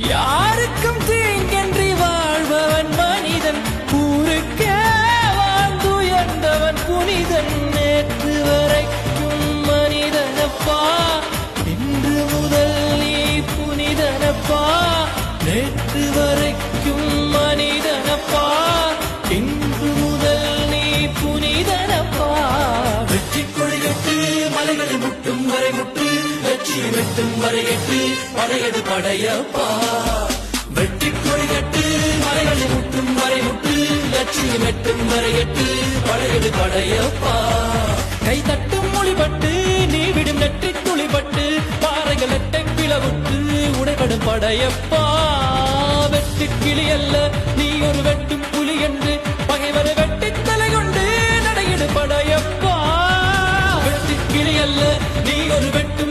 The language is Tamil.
யாருக்கும் தீங்கன்றி வாழ்பவன் மனிதன், ஊருக்கே வாழ்ந்துயர்ந்தவன் புனிதன். நேற்று வரைக்கும் மனிதனப்பா, இன்று முதல் நீ புனிதனப்பா. நேற்று வரைக்கும் மனிதனப்பா, இன்று முதல் நீ புனிதனப்பா. வெற்றி கொடிகட்டு மலைகளை முட்டும் வரை முட்டு, லட்சியம் எட்டும் வரை எட்டு, படையது படையப்பா. வெற்றி கொடிகட்டு மலைகளை முட்டும் வரை முட்டு, லட்சியம் எட்டும் வரை எட்டு, படையது படையப்பா. கை தட்டும் மொழிபட்டு நீ விடும் நெற்றி துளிபட்டு, பாறைகள் எட்டை பிளவுட்டு உடைபடும் படையப்பா. வெட்டு கிளி அல்ல நீ ஒரு வெட்டும் புலி என்று, பகைவரை வெட்டி தலை கொண்டு நடையிடு படையப்பா. வெட்டு கிளி அல்ல நீ ஒரு வெட்டும்